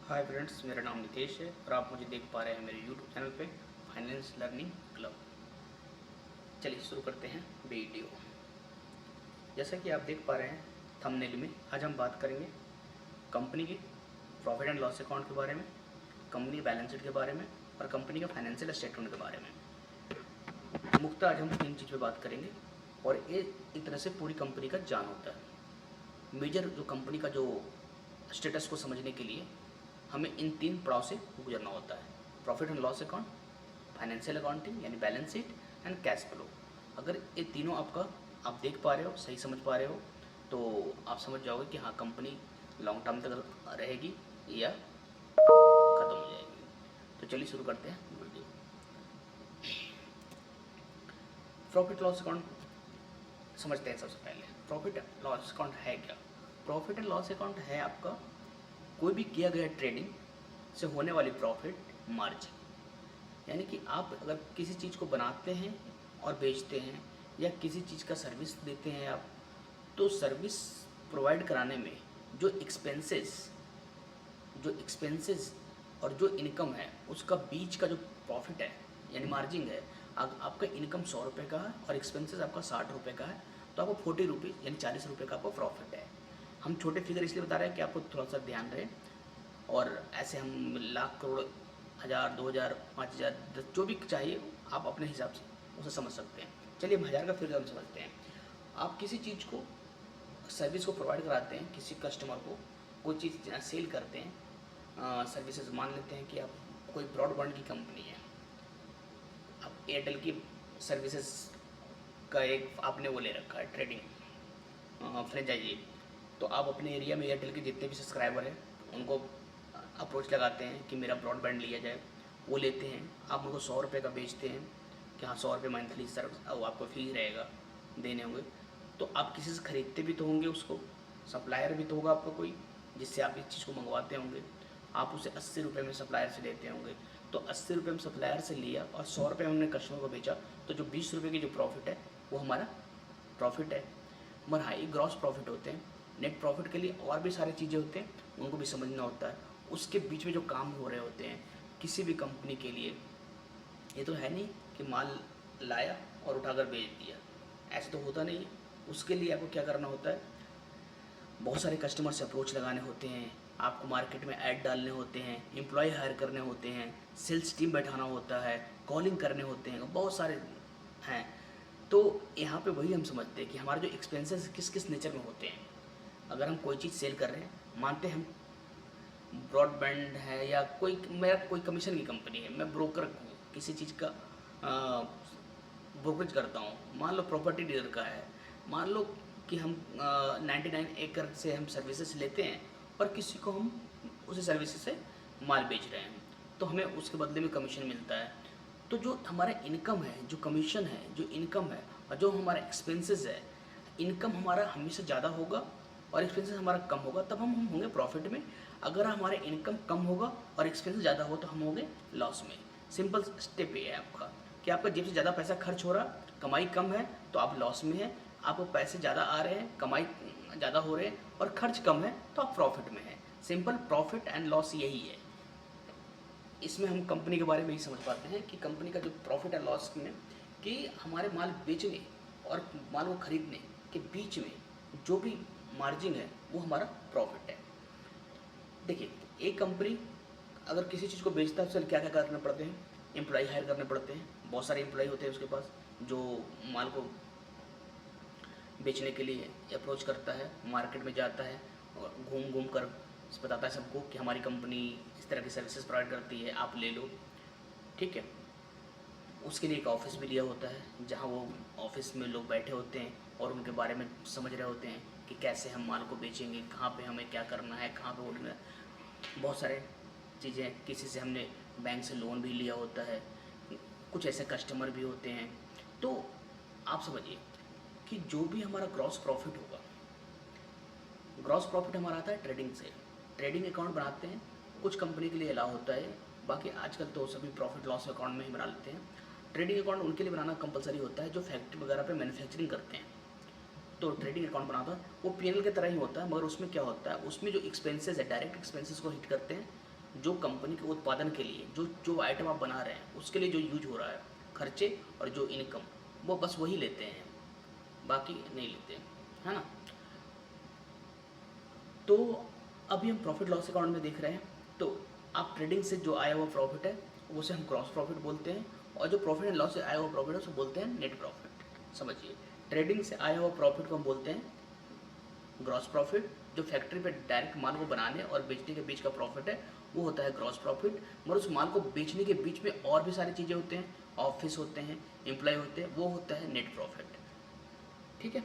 Hi friends, मेरा नाम नितेश है और आप मुझे देख पा रहे हैं मेरे यूट्यूब चैनल पे फाइनेंस लर्निंग क्लब। चलिए शुरू करते हैं वीडियो। जैसा कि आप देख पा रहे हैं थंबनेल में, आज हम बात करेंगे कंपनी की प्रॉफिट एंड लॉस अकाउंट के बारे में, कंपनी बैलेंस शीट के बारे में और कंपनी का फाइनेंशियल स्टेटमेंट के बारे में। मुख्यतः आज हम 3 चीज़ पे बात करेंगे और ये एक तरह से पूरी कंपनी का जान होता है। मेजर जो कंपनी का जो स्टेटस को समझने के लिए हमें इन 3 पड़ाव से गुजरना होता है: profit and loss account, financial accounting यानी balance sheet and cash flow. अगर ये तीनों आप देख पा रहे हो, सही समझ पा रहे हो, तो आप समझ जाओगे कि हाँ, कंपनी लॉन्ग टर्म तक रहेगी या ख़त्म हो जाएगी। तो चलिए शुरू करते हैं वीडियो। प्रॉफिट लॉस अकाउंट समझते हैं। सबसे पहले प्रॉफिट लॉस अकाउंट है क्या? प्रॉफिट एंड लॉस अकाउंट है आपका कोई भी किया गया ट्रेडिंग से होने वाली प्रॉफिट मार्जिन। यानी कि आप अगर किसी चीज़ को बनाते हैं और बेचते हैं या किसी चीज़ का सर्विस देते हैं आप, तो सर्विस प्रोवाइड कराने में जो एक्सपेंसेस और जो इनकम है उसका बीच का जो प्रॉफिट है यानी मार्जिन है। आपका इनकम 100 रुपये का है और एक्सपेंसेस आपका 60 रुपये का है, तो आपको 40 रुपीज़ यानी 40 रुपये का आपको प्रॉफिट है। हम छोटे फिगर इसलिए बता रहे हैं कि आपको थोड़ा सा ध्यान रहे, और ऐसे हम लाख करोड़ 1000 2000 5000 जो भी चाहिए आप अपने हिसाब से उसे समझ सकते हैं। चलिए हम 1000 का फिगर हम समझते हैं। आप किसी चीज़ को, सर्विस को प्रोवाइड कराते हैं किसी कस्टमर को, कोई चीज़ सेल करते हैं, सर्विसेज। मान लेते हैं कि आप कोई ब्रॉडबैंड की कंपनी है, आप एयरटेल की सर्विसेज का एक आपने वो ले रखा है ट्रेडिंग फ्रेंचाइजी। तो आप अपने एरिया में एयरटेल के जितने भी सब्सक्राइबर हैं उनको अप्रोच लगाते हैं कि मेरा ब्रॉडबैंड लिया जाए। वो लेते हैं, आप उनको 100 रुपये का बेचते हैं कि हाँ 100 रुपये मंथली सर्विस वो आपको फीस रहेगा देने होंगे। तो आप किसी से ख़रीदते भी तो होंगे, उसको सप्लायर भी तो होगा आपको कोई जिससे आप इस चीज़ को मंगवाते होंगे। आप उसे 80 रुपये में सप्लायर से लेते होंगे, तो 80 रुपये में सप्लायर से लिया और 100 रुपये में हमने कस्टमर को बेचा, तो जो 20 रुपये की जो प्रॉफिट है वो हमारा प्रॉफिट है। मगर हाँ, ये ग्रॉस प्रॉफिट होते हैं। नेट प्रॉफिट के लिए और भी सारी चीज़ें होते हैं, उनको भी समझना होता है। उसके बीच में जो काम हो रहे होते हैं किसी भी कंपनी के लिए, ये तो है नहीं कि माल लाया और उठाकर बेच दिया, ऐसे तो होता नहीं है। उसके लिए आपको क्या करना होता है, बहुत सारे कस्टमर से अप्रोच लगाने होते हैं, आपको मार्केट में ऐड डालने होते हैं, एम्प्लॉय हायर करने होते हैं, सेल्स टीम बैठाना होता है, कॉलिंग करने होते हैं, बहुत सारे हैं। तो यहाँ पे वही हम समझते हैं कि हमारे जो एक्सपेंसेस किस किस नेचर में होते हैं। अगर हम कोई चीज़ सेल कर रहे हैं, मानते हैं हम ब्रॉडबैंड है या मेरा कोई कमीशन की कंपनी है, मैं ब्रोकर हूँ, किसी चीज़ का ब्रोकरेज करता हूँ, मान लो प्रॉपर्टी डीलर का है, मान लो कि हम 99 एकड़ से हम सर्विसेज लेते हैं और किसी को हम उसी सर्विसेज से माल बेच रहे हैं, तो हमें उसके बदले में कमीशन मिलता है। तो जो हमारा इनकम है, जो कमीशन है, जो इनकम है और जो हमारा एक्सपेंसेस है, इनकम हमारा हमेशा ज़्यादा होगा और एक्सपेंसेस हमारा कम होगा, तब हम होंगे प्रॉफिट में। अगर हमारा इनकम कम होगा और एक्सपेंसेस ज़्यादा हो तो हम होंगे लॉस में। सिंपल स्टेप ये है आपका कि आपका जेब से ज़्यादा पैसा खर्च हो रहा, कमाई कम है तो आप लॉस में हैं। आपको पैसे ज़्यादा आ रहे हैं, कमाई ज़्यादा हो रहे हैं और खर्च कम है तो आप प्रॉफिट में हैं। सिंपल प्रॉफिट एंड लॉस यही है। इसमें हम कंपनी के बारे में ही समझ पाते हैं कि कंपनी का जो प्रॉफिट एंड लॉस में कि हमारे माल बेचने और माल को खरीदने के बीच में जो भी मार्जिन है वो हमारा प्रॉफिट है। देखिए, एक कंपनी अगर किसी चीज़ को बेचता है तो क्या क्या करने पड़ते हैं, एम्प्लॉय हायर करने पड़ते हैं। बहुत सारे एम्प्लॉय होते हैं उसके पास जो माल को बेचने के लिए अप्रोच करता है, मार्केट में जाता है और घूम घूम कर बताता है सबको कि हमारी कंपनी इस तरह की सर्विसेज प्रोवाइड करती है, आप ले लो, ठीक है। उसके लिए एक ऑफिस भी लिया होता है जहाँ वो ऑफिस में लोग बैठे होते हैं और उनके बारे में समझ रहे होते हैं कि कैसे हम माल को बेचेंगे, कहाँ पे हमें क्या करना है, कहाँ पे उठना है। बहुत सारे चीज़ें, किसी से हमने बैंक से लोन भी लिया होता है, कुछ ऐसे कस्टमर भी होते हैं। तो आप समझिए कि जो भी हमारा ग्रॉस प्रॉफिट होगा, ग्रॉस प्रॉफिट हमारा आता है ट्रेडिंग से। ट्रेडिंग अकाउंट बनाते हैं, कुछ कंपनी के लिए अलाउ होता है, बाकी आजकल तो सभी प्रॉफिट लॉस अकाउंट में ही बना लेते हैं। ट्रेडिंग अकाउंट उनके लिए बनाना कंपलसरी होता है जो फैक्ट्री वगैरह पे मैन्युफैक्चरिंग करते हैं। तो ट्रेडिंग अकाउंट बनाता है वो पीएनएल की तरह ही होता है, मगर उसमें क्या होता है, उसमें जो एक्सपेंसेस है डायरेक्ट एक्सपेंसेस को हिट करते हैं जो कंपनी के उत्पादन के लिए जो जो आइटम आप बना रहे हैं उसके लिए जो यूज हो रहा है खर्चे और जो इनकम, वो बस वही लेते हैं, बाकी नहीं लेते हैं, है ना। तो अभी हम प्रॉफिट लॉस अकाउंट में देख रहे हैं। तो आप ट्रेडिंग से जो आया हुआ प्रॉफिट है उसे हम ग्रॉस प्रॉफिट बोलते हैं, और जो प्रॉफिट एंड लॉस से आया हुआ प्रॉफिट है उसे बोलते हैं नेट प्रॉफिट। समझिए, ट्रेडिंग से आया हुआ प्रॉफिट को हम बोलते हैं ग्रॉस प्रॉफिट। जो फैक्ट्री पे डायरेक्ट माल को बनाने और बेचने के बीच का प्रॉफिट है वो होता है ग्रॉस प्रॉफिट। मगर उस माल को बेचने के बीच में और भी सारी चीज़ें होते हैं, ऑफिस होते हैं, एम्प्लॉय होते हैं, वो होता है नेट प्रॉफिट। ठीक है।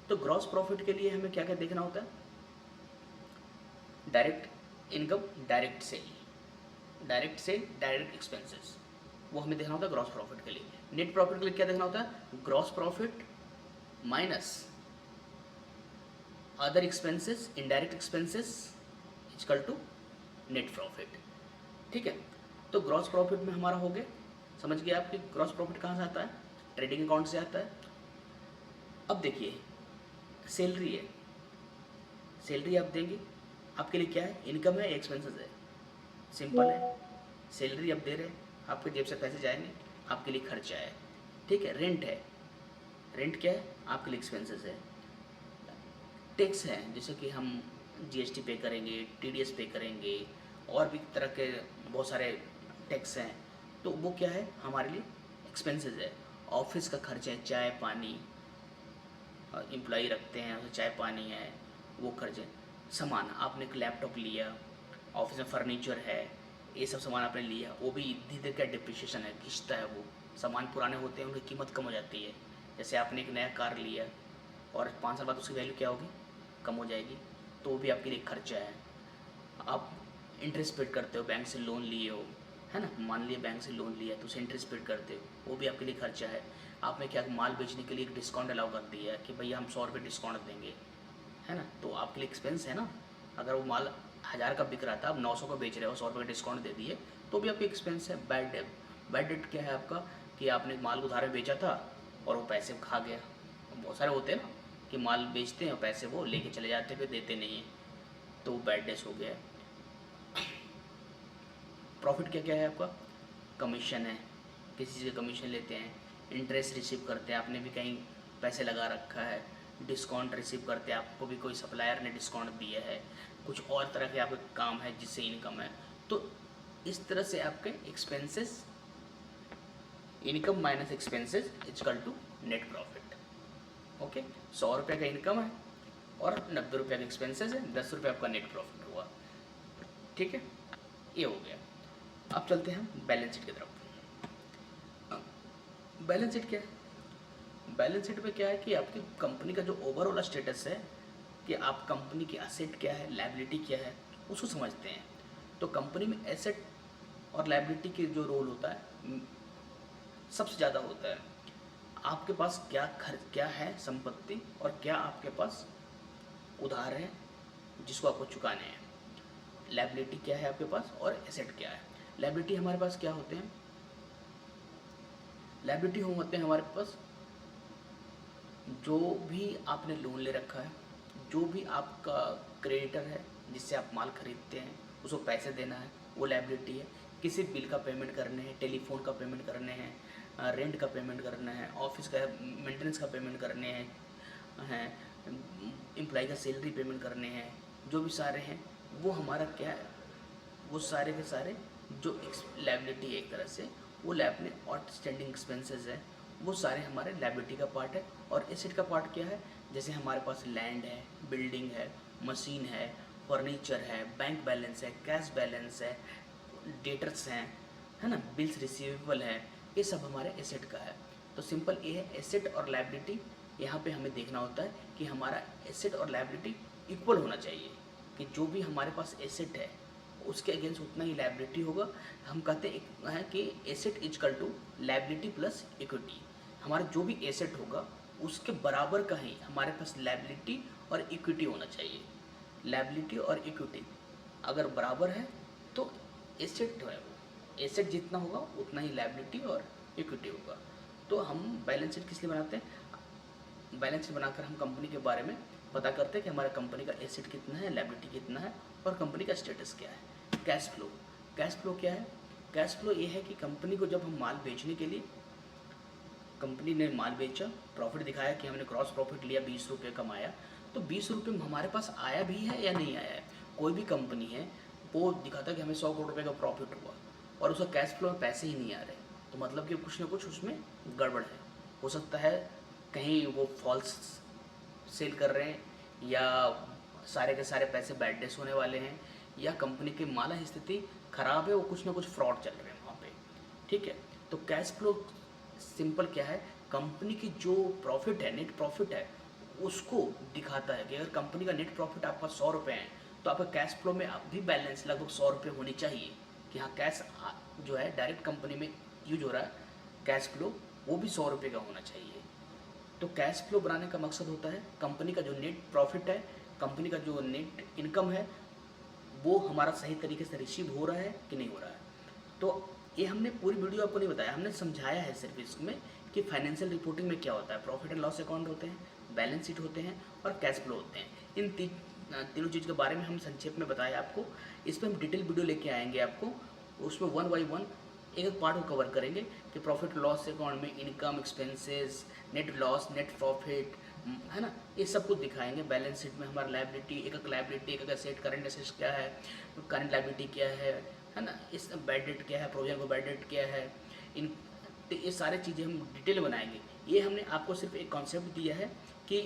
तो ग्रॉस प्रॉफिट के लिए हमें क्या क्या देखना होता है? Direct income, direct sale, direct expenses, वो हमें देखना होता है ग्रॉस प्रॉफिट के लिए। नेट प्रॉफिट के लिए क्या देखना होता है? Gross profit minus other expenses, indirect expenses equal to net profit. ठीक है। तो ग्रॉस प्रॉफिट में हमारा हो गया, समझ गए आपके ग्रॉस प्रॉफिट कहाँ से आता है? ट्रेडिंग अकाउंट से आता है। अब देखिए, सैलरी है, सैलरी आप देंगे, आपके लिए क्या है? इनकम है, एक्सपेंसेस है, सिंपल है। सैलरी आप दे रहे हैं, आपके जेब से पैसे जाएंगे, आपके लिए खर्चा है। ठीक है। रेंट है, रेंट क्या है? आपके लिए एक्सपेंसेस है। टैक्स है, जैसे कि हम जीएसटी पे करेंगे, टीडीएस पे करेंगे, और भी तरह के बहुत सारे टैक्स हैं, तो वो क्या है? हमारे लिए एक्सपेंसेस है। ऑफिस का खर्च है, चाय पानी, एम्प्लॉई रखते हैं तो चाय पानी है, वो खर्च है। सामान, आपने एक लैपटॉप लिया, ऑफिस में फर्नीचर है, ये सब सामान आपने लिया, वो भी धीरे धीरे का डिप्रिशिएशन है, घिसता है। वो सामान पुराने होते हैं, उनकी कीमत कम हो जाती है। जैसे आपने एक नया कार लिया और 5 साल बाद उसकी वैल्यू क्या होगी? कम हो जाएगी, तो वो भी आपके लिए खर्चा है। आप इंटरेस्ट पेड करते हो, बैंक से लोन लिए हो, है ना, मान लिया बैंक से लोन लिया तो उसे इंटरेस्ट पेड करते हो, वो भी आपके लिए खर्चा है। आपने क्या माल बेचने के लिए एक डिस्काउंट अलाउ कर दिया है कि भैया हम 100 रुपये डिस्काउंट देंगे, है ना, तो आपके लिए एक्सपेंस है ना। अगर वो माल 1000 का बिक रहा था, आप 900 का बेच रहे हो, 100 रुपये का डिस्काउंट दे दिए, तो भी आपके एक्सपेंस है। बैड डेट, बैड डेट क्या है आपका? कि आपने माल को उधार में बेचा था और वो पैसे खा गया। बहुत सारे होते हैं ना कि माल बेचते हैं और पैसे वो लेके चले जाते हैं, फिर देते नहीं हैं, तो बैड डेट हो गया है। प्रॉफिट क्या क्या है आपका? कमीशन है, किसी चीज़ का कमीशन लेते हैं, इंटरेस्ट रिसीव करते हैं, आपने भी कहीं पैसे लगा रखा है, डिस्काउंट रिसीव करते हैं, आपको भी कोई सप्लायर ने डिस्काउंट दिया है, कुछ और तरह के आपके काम है जिससे इनकम है। तो इस तरह से आपके expenses, income minus expenses equal to net profit. Okay, 100 रुपये का इनकम है और 90 रुपये का एक्सपेंसेस है, 10 रुपये आपका नेट प्रॉफिट हुआ। ठीक है, ये हो गया। अब चलते हैं बैलेंस शीट की तरफ। बैलेंस शीट क्या है? बैलेंस शीट में क्या है कि आपकी कंपनी का जो ओवरऑल स्टेटस है, कि आप कंपनी की एसेट क्या है, लायबिलिटी क्या है, उसको समझते हैं। तो कंपनी में एसेट और लायबिलिटी के जो रोल होता है सबसे ज़्यादा होता है। आपके पास क्या खर्च, क्या है संपत्ति, और क्या आपके पास उधार है जिसको आपको चुकाने हैं। लायबिलिटी क्या है आपके पास और एसेट क्या है। लायबिलिटी हमारे पास क्या होते हैं? लायबिलिटी होते हैं हमारे पास जो भी आपने लोन ले रखा है, जो भी आपका क्रेडिटर है जिससे आप माल खरीदते हैं, उसको पैसे देना है, वो लायबिलिटी है। किसी बिल का पेमेंट करने हैं, टेलीफोन का पेमेंट करने हैं, रेंट का पेमेंट करना है, ऑफिस का मेंटेनेंस का पेमेंट करने हैं, एम्प्लॉय का सैलरी पेमेंट करने हैं, जो भी सारे हैं वो हमारा क्या है, वो सारे के सारे जो लायबिलिटी है एक तरह से, वो लैब में आउटस्टैंडिंग एक्सपेंसेस है, वो सारे हमारे लायबिलिटी का पार्ट है। और एसेट का पार्ट क्या है? जैसे हमारे पास लैंड है, बिल्डिंग है, मशीन है, फर्नीचर है, बैंक बैलेंस है, कैश बैलेंस है, डेटर्स हैं, है ना, बिल्स रिसीवेबल है, ये सब हमारे एसेट का है। तो सिंपल ये है, एसेट और लायबिलिटी यहाँ पे हमें देखना होता है कि हमारा एसेट और लायबिलिटी इक्वल होना चाहिए, कि जो भी हमारे पास एसेट है उसके अगेंस्ट उतना ही लायबिलिटी होगा। हम कहते हैं कि asset equal to liability plus equity. हमारा जो भी एसेट होगा उसके बराबर का ही हमारे पास लायबिलिटी और इक्विटी होना चाहिए। लायबिलिटी और इक्विटी अगर बराबर है तो एसेट है, वो एसेट जितना होगा उतना ही लायबिलिटी और इक्विटी होगा। तो हम बैलेंस शीट किस लिए बनाते हैं? बैलेंस शीट बनाकर हम कंपनी के बारे में पता करते हैं कि हमारे कंपनी का एसेट कितना है, लायबिलिटी कितना है, और कंपनी का स्टेटस क्या है। कैश फ्लो, कैश फ्लो क्या है? कैश फ्लो ये है कि कंपनी को जब हम माल बेचने के लिए, कंपनी ने माल बेचा, प्रॉफिट दिखाया कि हमने क्रॉस प्रॉफिट लिया, 20 रुपये कमाया, तो 20 रुपये हमारे पास आया भी है या नहीं आया है। कोई भी कंपनी है वो दिखाता है कि हमें 100 करोड़ रुपये का प्रॉफिट हुआ और उसका कैश फ्लो में पैसे ही नहीं आ रहे, तो मतलब कि कुछ ना कुछ उसमें गड़बड़ है। हो सकता है कहीं वो फॉल्स सेल कर रहे हैं, या सारे के सारे पैसे बैड डेस होने वाले हैं, या कंपनी की माला स्थिति खराब है, वो कुछ ना कुछ फ्रॉड चल रहे हैं वहाँ पे। ठीक है, तो कैश फ्लो सिंपल क्या है, कंपनी की जो प्रॉफिट है, नेट प्रॉफिट है, उसको दिखाता है कि अगर कंपनी का नेट प्रॉफिट आपका 100 रुपये है तो आपका कैश फ्लो में अब भी बैलेंस लगभग 100 रुपये होनी चाहिए कि हाँ कैश जो है डायरेक्ट कंपनी में यूज हो रहा है, कैश फ्लो वो भी 100 रुपये का होना चाहिए। तो कैश फ्लो बनाने का मकसद होता है कंपनी का जो नेट प्रॉफिट है, कंपनी का जो नेट इनकम है, वो हमारा सही तरीके से रिसीव हो रहा है कि नहीं हो रहा है। तो ये हमने पूरी वीडियो आपको नहीं बताया, हमने समझाया है सिर्फ इसमें कि फाइनेंशियल रिपोर्टिंग में क्या होता है। प्रॉफिट एंड लॉस अकाउंट होते हैं, बैलेंस शीट होते हैं और कैश फ्लो होते हैं। इन तीनों चीज़ के बारे में हम संक्षेप में बताया आपको। इस पर हम डिटेल वीडियो लेके आएंगे आपको, उसमें 1 बाई 1 एक एक पार्ट को कवर करेंगे कि प्रॉफिट लॉस अकाउंट में income, expenses, net loss, net profit, है ना, ये सब कुछ दिखाएंगे। बैलेंस शीट में हमारा लायबिलिटी, एक एक लायबिलिटी, एक एक एसेट, करंट एसेट्स क्या है, करंट लायबिलिटी क्या है ना, इस बैड डेट क्या है, प्रोविजन को बैड डेट क्या है, इन तो ये सारी चीज़ें हम डिटेल बनाएंगे। ये हमने आपको सिर्फ एक कॉन्सेप्ट दिया है कि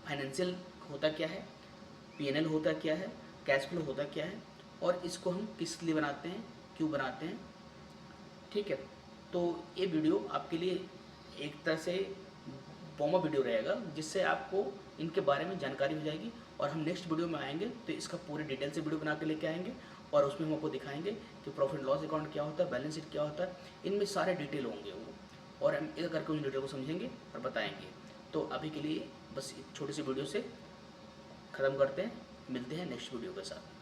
फाइनेंशियल होता क्या है, पीएनएल होता क्या है, कैश फ्लो होता क्या है, और इसको हम किस लिए बनाते हैं, क्यों बनाते हैं। ठीक है, तो ये वीडियो आपके लिए एक तरह से वार्म अप वीडियो रहेगा, जिससे आपको इनके बारे में जानकारी हो जाएगी। और हम नेक्स्ट वीडियो में आएंगे तो इसका पूरे डिटेल से वीडियो बना के लेके आएंगे, और उसमें हम आपको दिखाएंगे कि प्रॉफिट लॉस अकाउंट क्या होता है, बैलेंस शीट क्या होता है, इनमें सारे डिटेल होंगे वो, और हम एक करके उन डिटेल को समझेंगे और बताएंगे। तो अभी के लिए बस एक छोटी सी वीडियो से ख़त्म करते हैं, मिलते हैं नेक्स्ट वीडियो के साथ।